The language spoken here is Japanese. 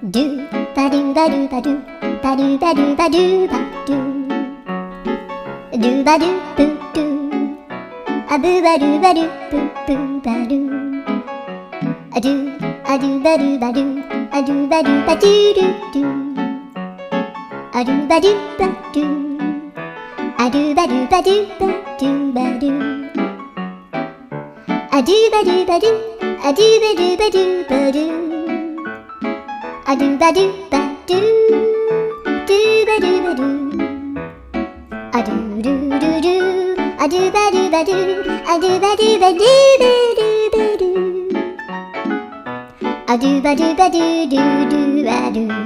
ドゥバドゥバドゥバドゥバドゥバドゥバドゥバドゥドゥバドゥブドゥアブバドゥバドゥブブバドゥアドゥアドゥバドゥバドゥアドゥバドゥバドゥドゥドゥアドゥバドゥバドゥアドゥバドゥバドゥバドゥバドゥアドゥバドゥバドゥアドゥバドゥバドゥバドゥアドゥバドゥバドゥドゥバドゥバドゥアドゥルルルアドゥバドゥバドゥアドゥバドゥバドゥバドゥバドゥアドゥバドゥバドゥドゥドゥバドゥ